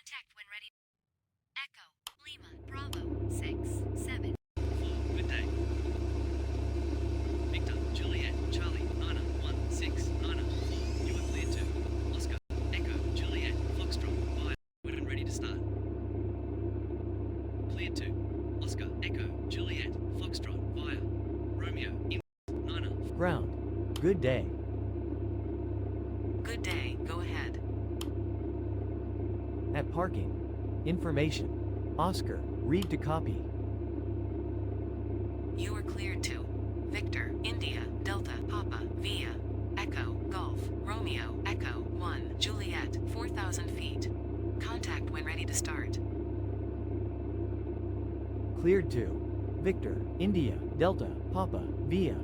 Contact when ready. Echo, Lima, Bravo, 6, 7. 4, good day. Victor, Juliet, Charlie, Nina, 1, 6, Nina, 4, you are cleared to. Oscar, Echo, Juliet, Foxtrot, via, when ready to start. Cleared to. Oscar, Echo, Juliet, Foxtrot, via, Romeo, Nina. Ground. Good day. Good day, go ahead. At parking. Information. Oscar, read to copy. You are cleared to Victor, India, Delta, Papa, Via, Echo, Golf, Romeo, Echo, 1, Juliet, 4,000 feet. Contact when ready to start. Cleared to Victor, India, Delta, Papa, Via,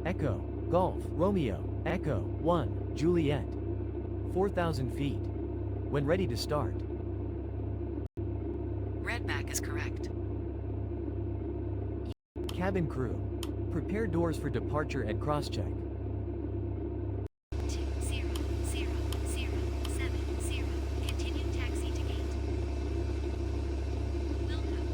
Echo, Golf, Romeo, Echo, 1, Juliet. 4,000 feet. When ready to start. Redback is correct. Cabin crew. Prepare doors for departure and cross-check. 20070. Continue taxi to gate. Welcome.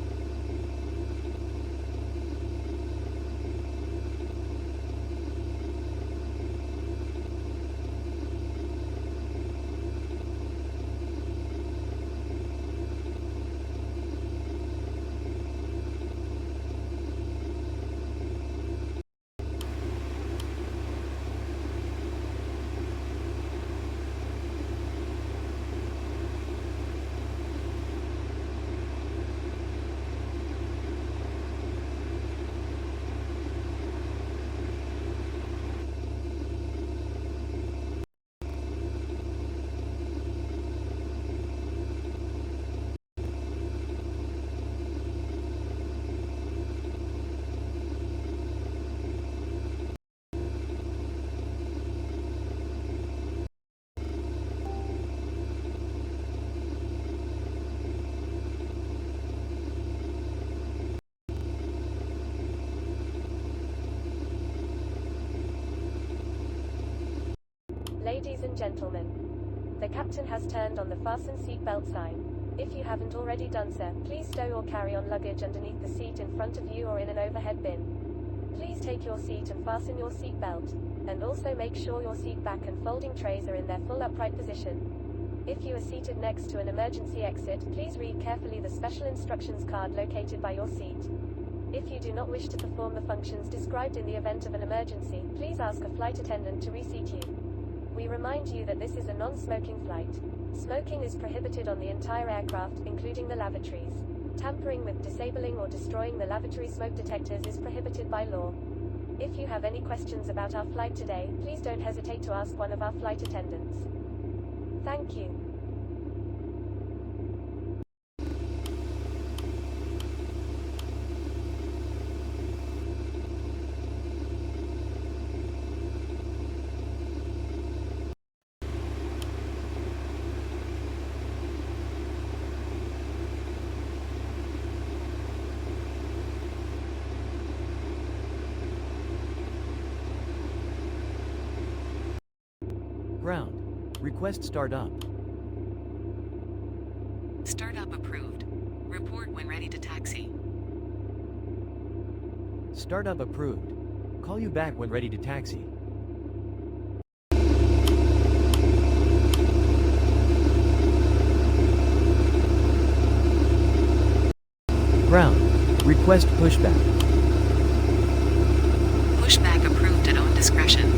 Ladies and gentlemen, the captain has turned on the fasten seatbelt sign. If you haven't already done so, please stow or carry on luggage underneath the seat in front of you or in an overhead bin. Please take your seat and fasten your seatbelt, and also make sure your seat back and folding trays are in their full upright position. If you are seated next to an emergency exit, please read carefully the special instructions card located by your seat. If you do not wish to perform the functions described in the event of an emergency, please ask a flight attendant to reseat you. We remind you that this is a non-smoking flight. Smoking is prohibited on the entire aircraft, including the lavatories. Tampering with, disabling or destroying the lavatory smoke detectors is prohibited by law. If you have any questions about our flight today, please don't hesitate to ask one of our flight attendants. Thank you. Ground. Request start up. Startup approved. Report when ready to taxi. Startup approved. Call you back when ready to taxi. Ground. Request pushback. Pushback approved at own discretion.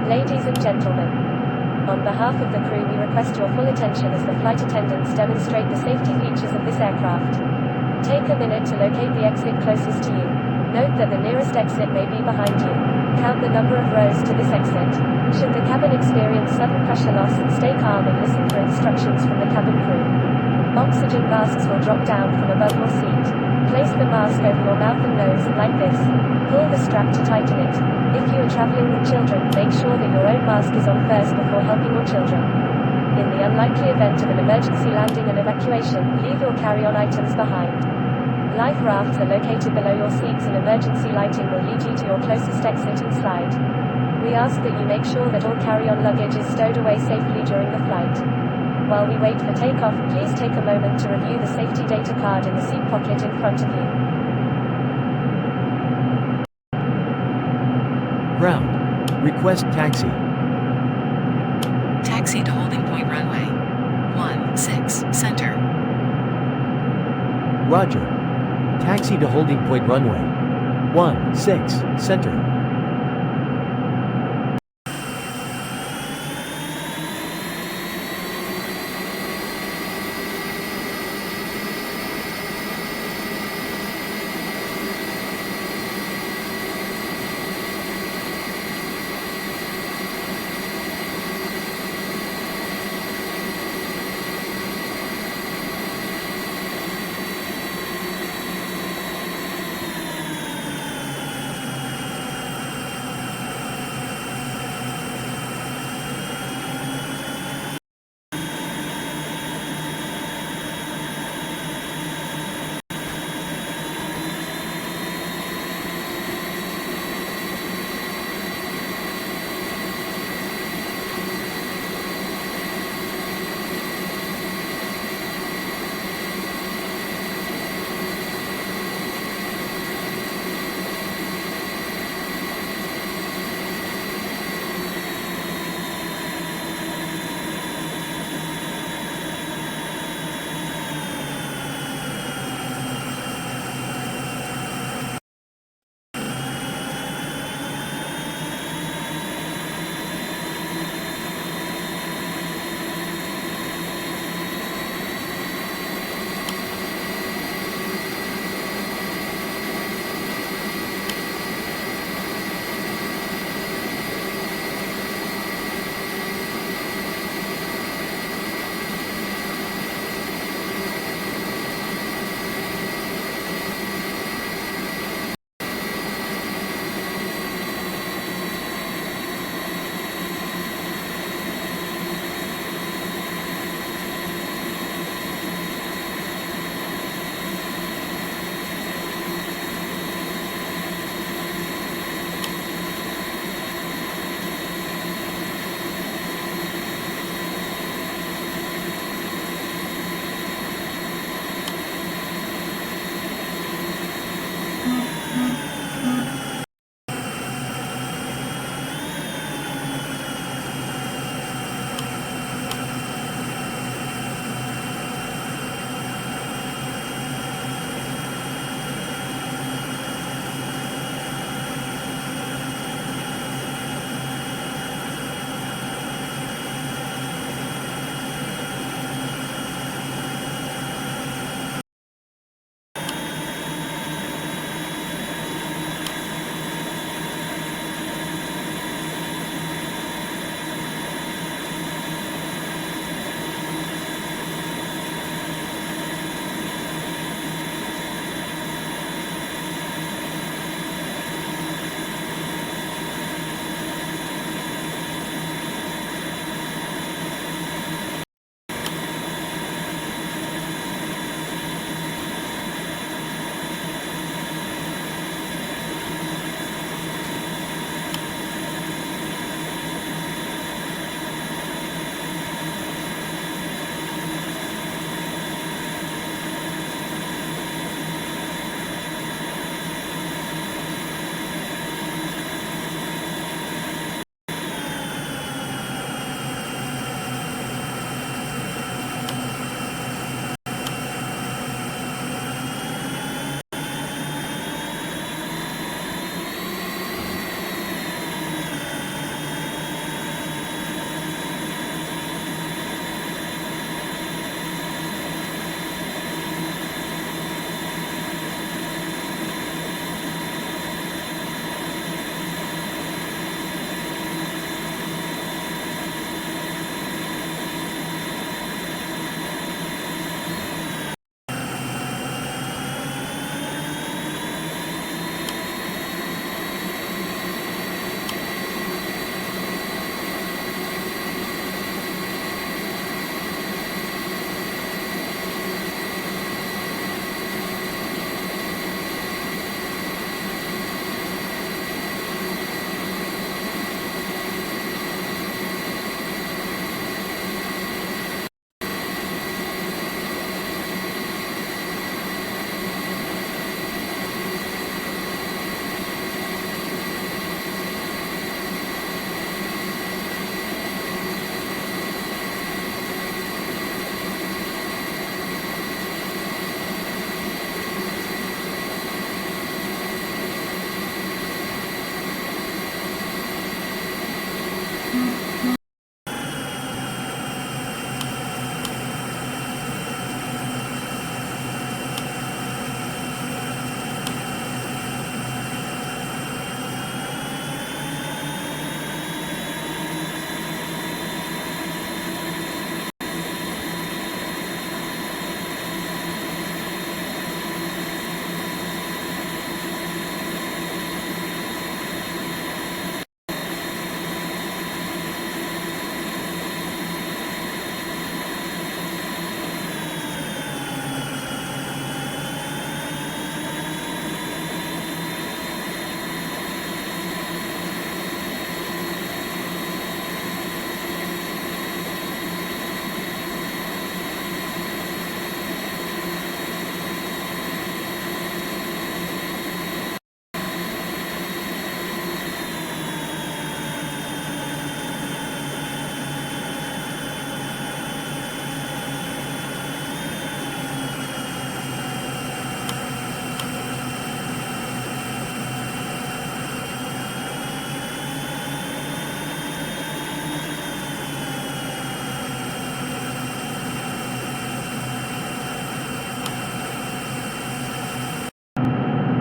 Ladies and gentlemen, on behalf of the crew, we request your full attention as the flight attendants demonstrate the safety features of this aircraft. Take a minute to locate the exit closest to you. Note that the nearest exit may be behind you. Count the number of rows to this exit. Should the cabin experience sudden pressure loss, stay calm and listen for instructions from the cabin crew. Oxygen masks will drop down from above your seat. Place the mask over your mouth and nose, like this. Pull the strap to tighten it. If you are traveling with children, make sure that your own mask is on first before helping your children. In the unlikely event of an emergency landing and evacuation, leave your carry-on items behind. Life rafts are located below your seats and emergency lighting will lead you to your closest exit and slide. We ask that you make sure that all carry-on luggage is stowed away safely during the flight. While we wait for takeoff, please take a moment to review the safety data card in the seat pocket in front of you. Ground. Request taxi. Taxi to holding point runway 16 center. Roger. Taxi to holding point runway 16 center.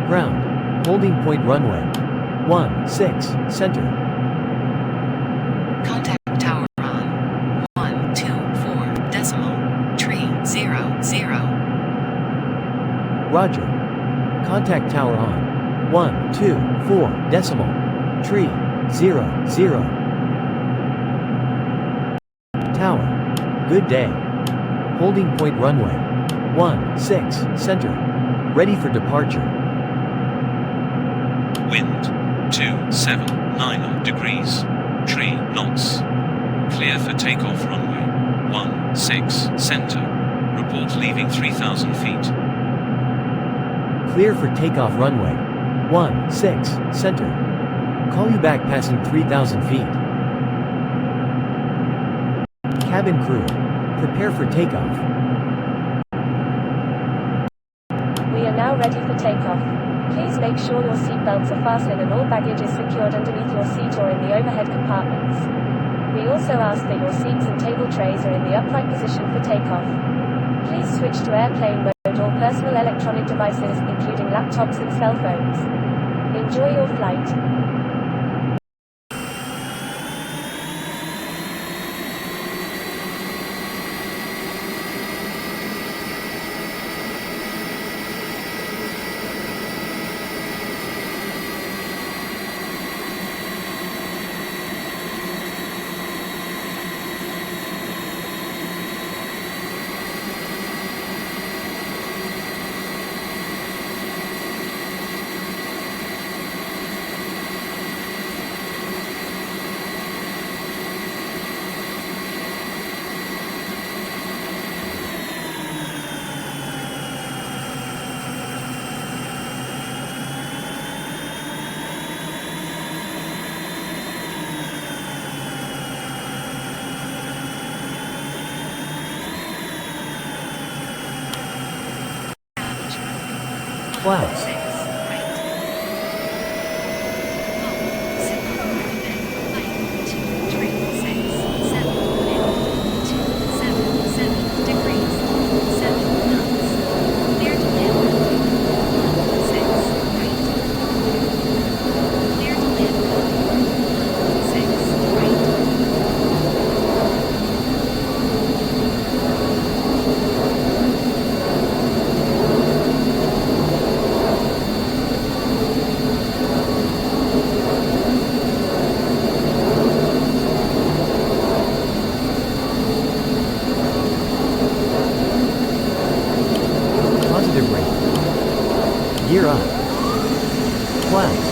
Ground. Holding point runway. 16, center. Contact tower on 124 decimal tree 00. Roger. Contact tower on 124 decimal tree 00. Tower. Good day. Holding point runway 16, center. Ready for departure. Wind 279 degrees, 3 knots. Clear for takeoff runway 16 center. Report leaving 3,000 feet. Clear for takeoff runway 16, center. Call you back passing 3,000 feet. Cabin crew, prepare for takeoff. We are now ready for takeoff. Please make sure your seat belts are fastened and all baggage is secured underneath your seat or in the overhead compartments. We also ask that your seats and table trays are in the upright position for takeoff. Please switch to airplane mode all personal electronic devices, including laptops and cell phones. Enjoy your flight. Clouds. Positive rate. Gear up. Clouds.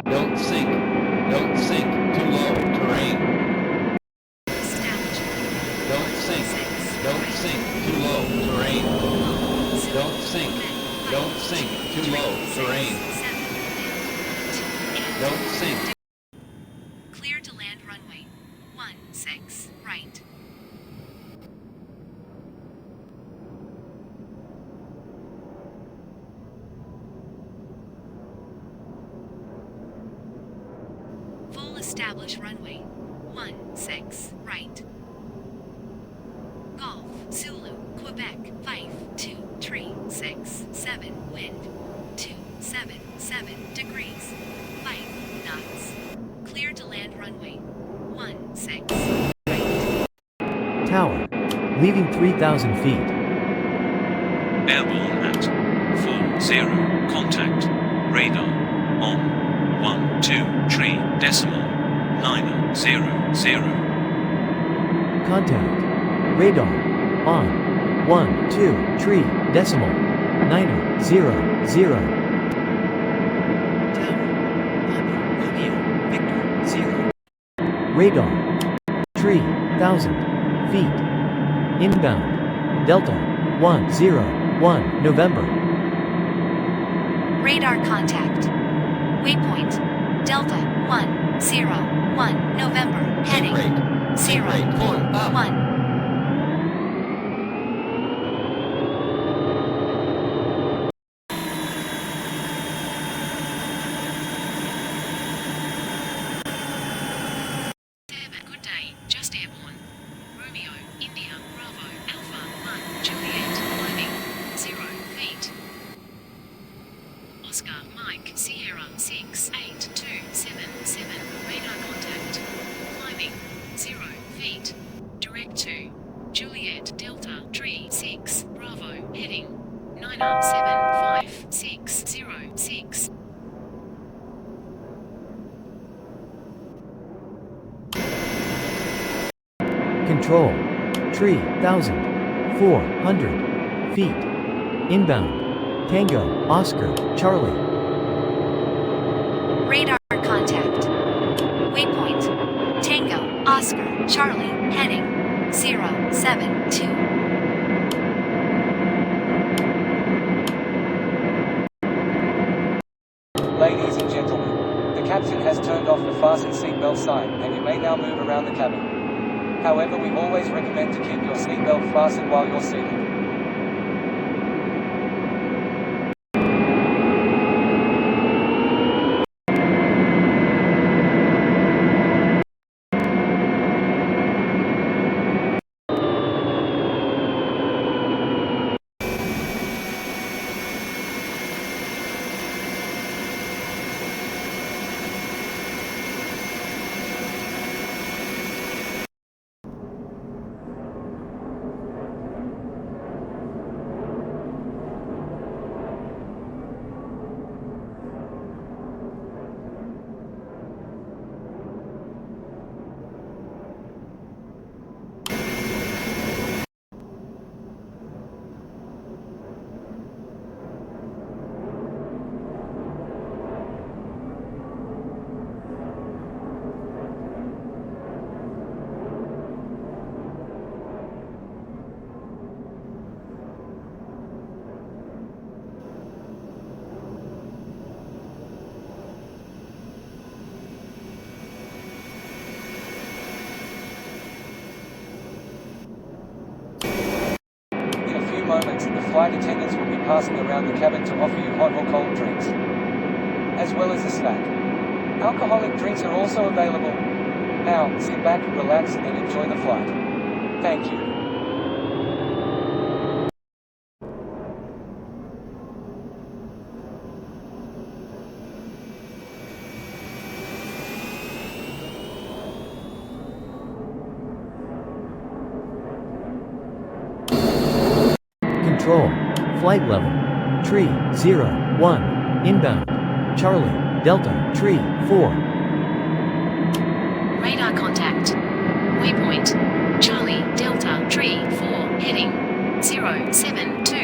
Don't sink. Don't sink. Too low. Terrain. Don't sink. Don't sink. Too low. Terrain. Don't sink. Don't sink. Too low. Terrain. Don't sink. Clear to land runway 16. 6, right. Full established runway. 16, right. Golf, Zulu, Quebec, 5237, wind, 277 degrees, 5 knots. Clear to land runway, 16, right. Tower. Leaving 3,000 feet. Airborne at 40, contact, radar, on, 123.900. Contact. Radar. On. 123.900. Tower. Papa, Romeo, Victor, 0. Radar. 3,000 feet. Inbound. Delta. 101 November. Radar contact. Waypoint, Delta 101 November, heading rate. 041. Good day, just airborne. Romeo, India, Bravo, Alpha, 1, Juliet, climbing, 0 feet. Oscar, Mike, Sierra, 68277, radar contact, climbing, 0 feet. Direct to Juliet, Delta, Tree, 6, Bravo, heading, 975,606. Control. 3,400 feet. Inbound. Tango, Oscar, Charlie. Radar contact. Waypoint. Tango, Oscar, Charlie, heading 072. Ladies and gentlemen, the captain has turned off the fasten seatbelt sign and you may now move around the cabin. However, we always recommend to keep your seatbelt fastened while you're seated. Moments, the flight attendants will be passing around the cabin to offer you hot or cold drinks, as well as a snack. Alcoholic drinks are also available. Now, sit back, relax, and enjoy the flight. Thank you. Control. Flight level. Tree, 01. Inbound. Charlie, Delta, Tree, 4. Radar contact. Waypoint, Charlie, Delta, Tree, 4, heading 072.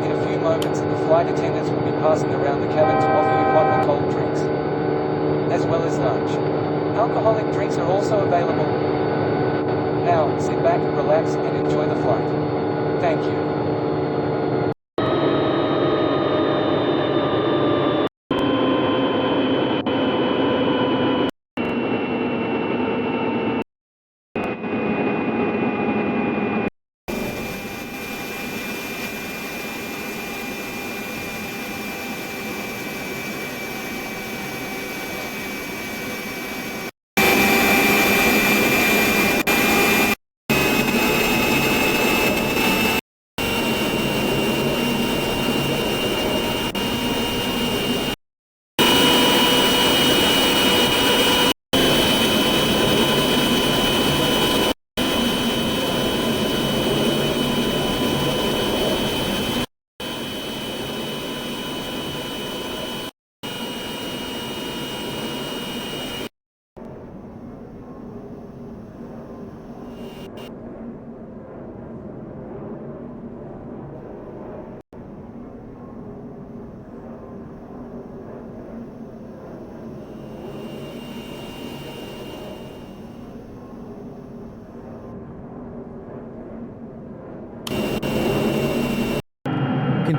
In a few moments, the flight attendants will be passing around the cabin to offer you hot or cold drinks, as well as lunch. Alcoholic drinks are also available. Now, sit back, relax, and enjoy the flight. Thank you.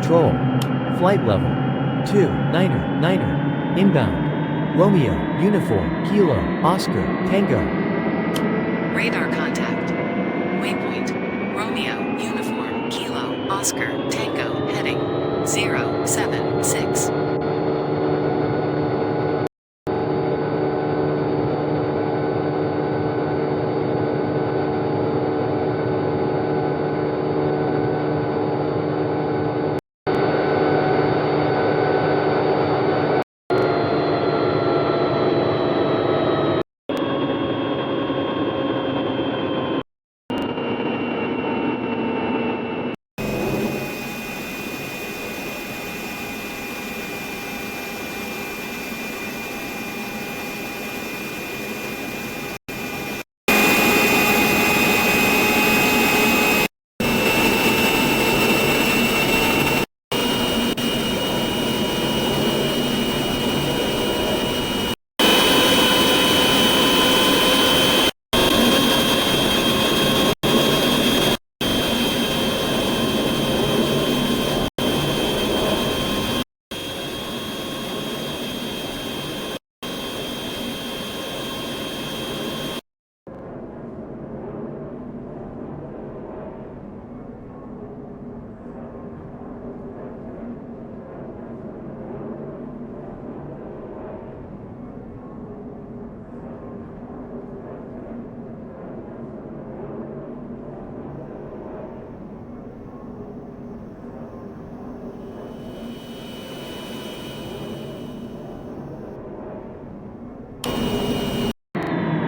Control. Flight level 299er. Inbound. Romeo, Uniform, Kilo, Oscar, Tango. Radar contact. Waypoint. Romeo, Uniform, Kilo, Oscar, Tango, heading 076.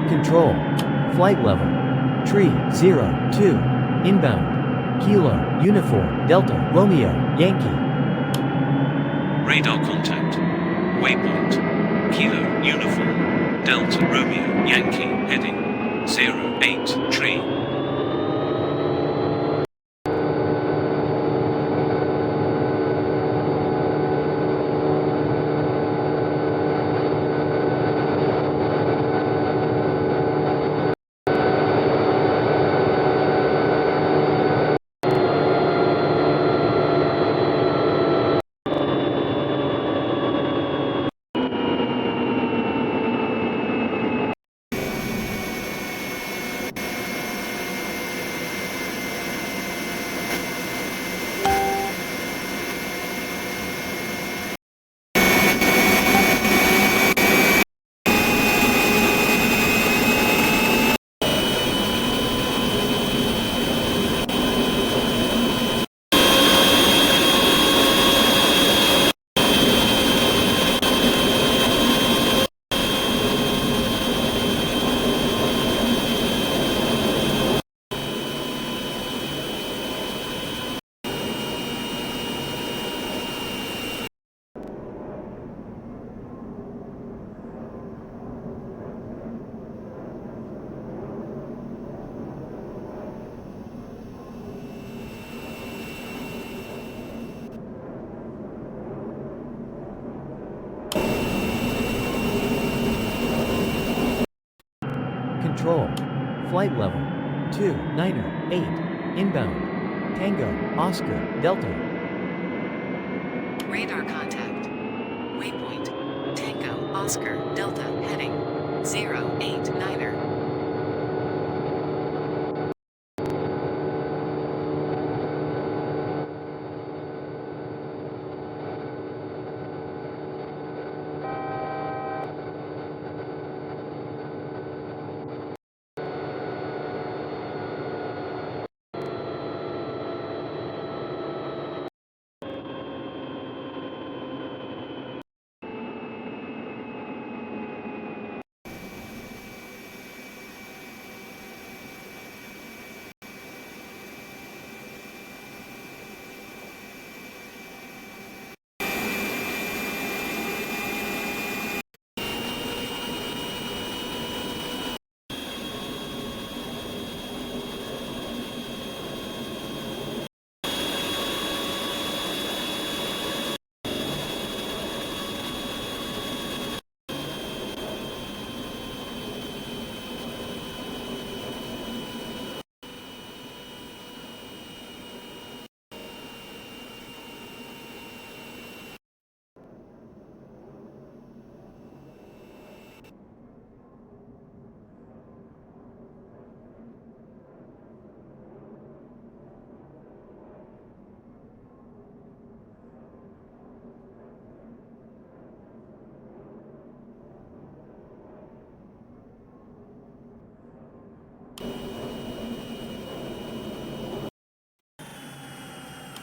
Control. Flight level. Tree 02. Inbound. Kilo, Uniform, Delta, Romeo, Yankee. Radar contact. Waypoint. Kilo, Uniform, Delta, Romeo, Yankee, heading 083. Control. Flight level 298. Inbound. Tango, Oscar, Delta. Radar contact. Waypoint. Tango, Oscar, Delta, heading 089er.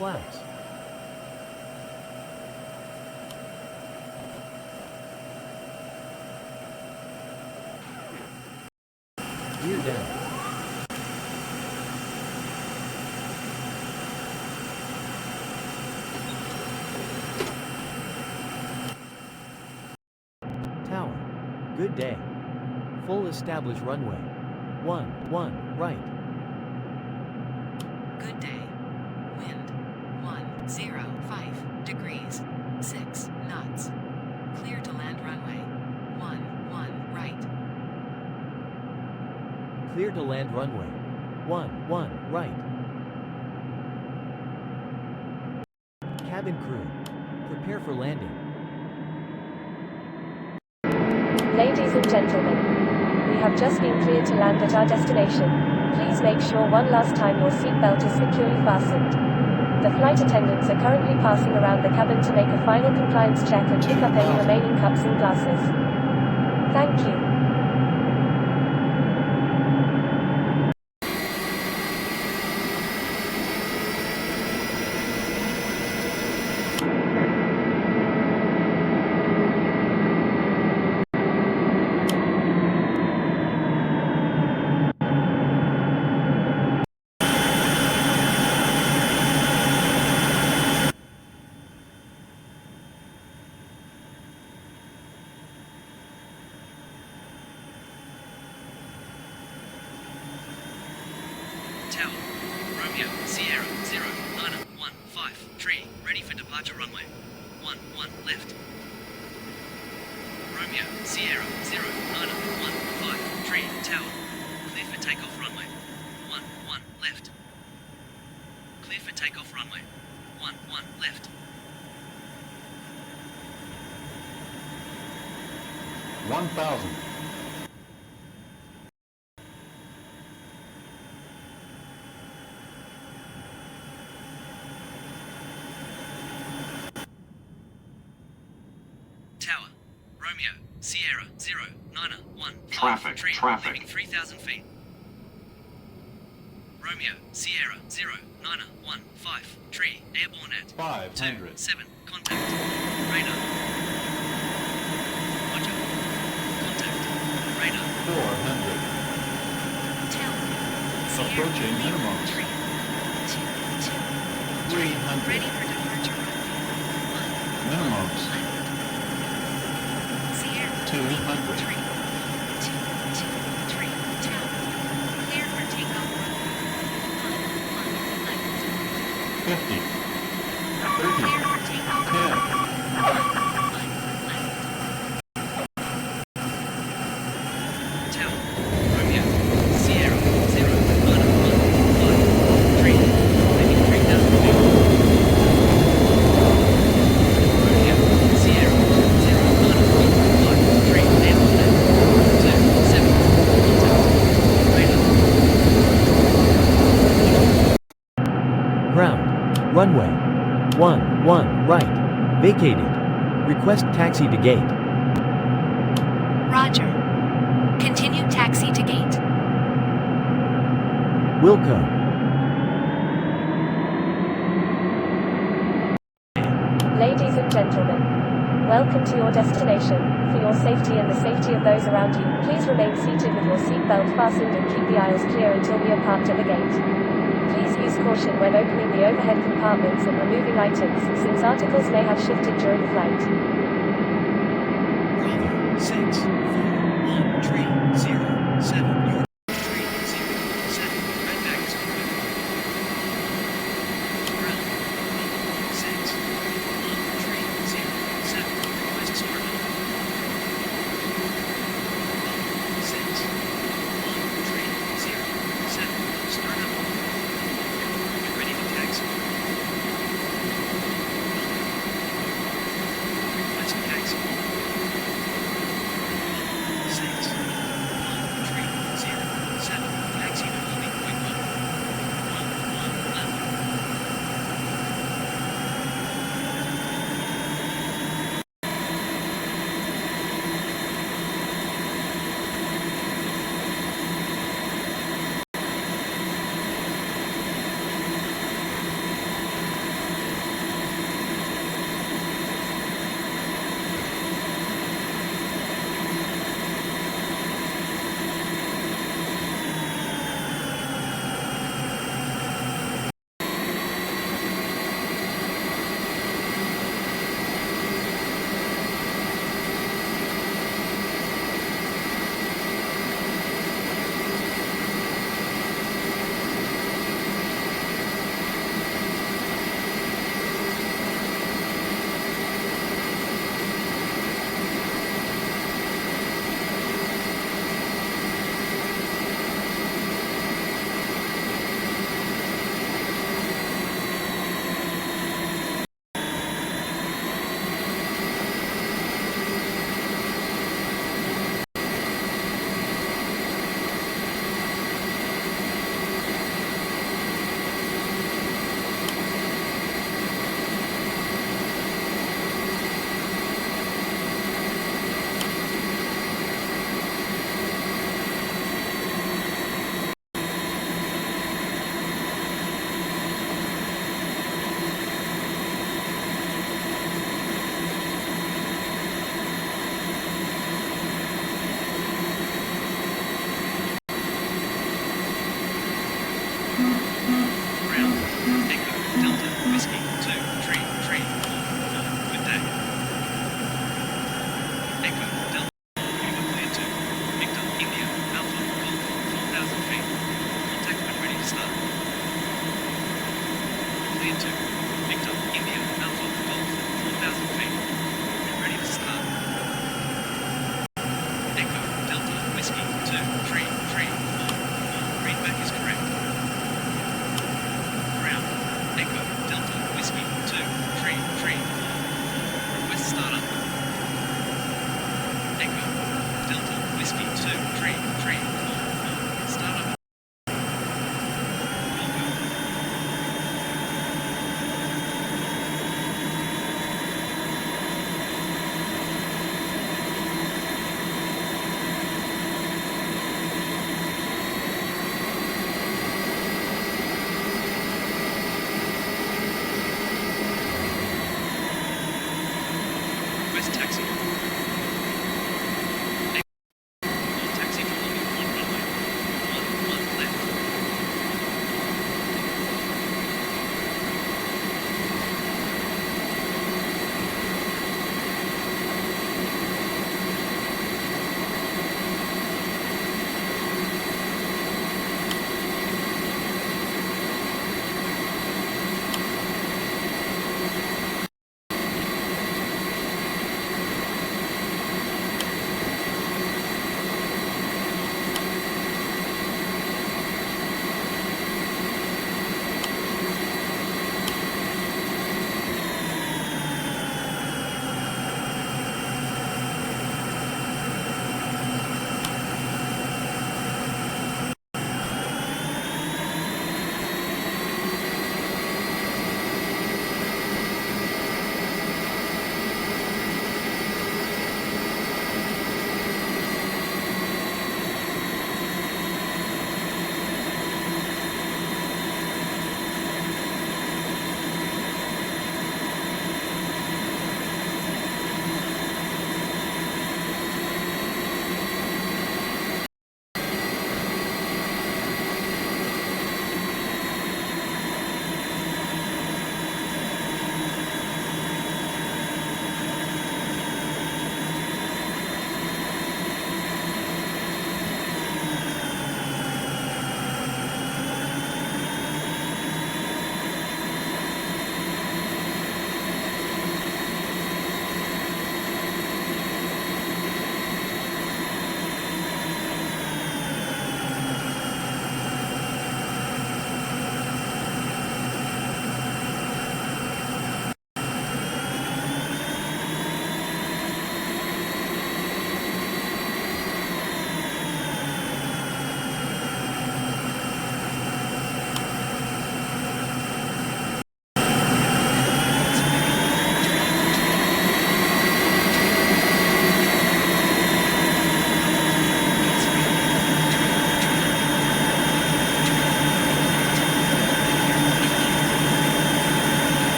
Flaps. Gear down. Tower. Good day. Full established runway. 1 right. Good day. Wind 105 degrees 6 knots. Clear to land runway 11 right. Clear to land runway. 1 right. Cabin crew. Prepare for landing. Ladies and gentlemen, we have just been cleared to land at our destination. Please make sure one last time your seatbelt is securely fastened. The flight attendants are currently passing around the cabin to make a final compliance check and pick up any remaining cups and glasses. Thank you. Tower. Romeo, Sierra, 0, Niner, 1, 5, tree, ready for departure runway. 1 left. Romeo, Sierra, 0, Niner, 1, 5, tree, tower. Clear for takeoff runway. 1 left. Clear for takeoff runway. 1 left. 1,000. Tower. Romeo, Sierra, 0, Niner, 1, 5, Traffic, tree, traffic. leaving 3,000 feet. Road Romeo, Sierra, 0, Niner, 1, 5, tree, airborne at 500. 2, 7, contact, radar. Roger. Contact, radar. 400. Tower. Approaching minimum. 3, 2, 2, 300. ready for departure runway. 1, Minimums. Sierra, 200. 3, 2, 2, 3, tower. Clear for takeoff runway. 1, left. 50. Clear 30. for takeoff 10. left. Tower. Romeo, Sierra, 0, Niner, 1, 5, tree, leaving 3,000 feet. Romeo, Sierra, 0, Niner, 1, 5, tree, airborne at 2, 7, contact, radar. Ground. Runway. 1 right. Vacated. Request taxi to gate. Roger. Continue taxi to gate. Wilco. Ladies and gentlemen, welcome to your destination. For your safety and the safety of those around you, please remain seated with your seatbelt fastened and keep the aisles clear until we are parked at the gate. Please use caution when opening the overhead compartments and removing items, since articles may have shifted during flight. Bravo 6 4 1 tree 0 7 York 3 0 7 red bag is confirmed. Ground 6 1 tree 0 7 request start up. 6 1 tree 0 7 start up. Get ready to taxi. Request taxi. 6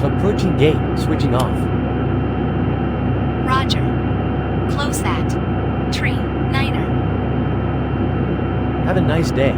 Approaching gate, switching off. Roger. Close that. Tree, Niner. Have a nice day.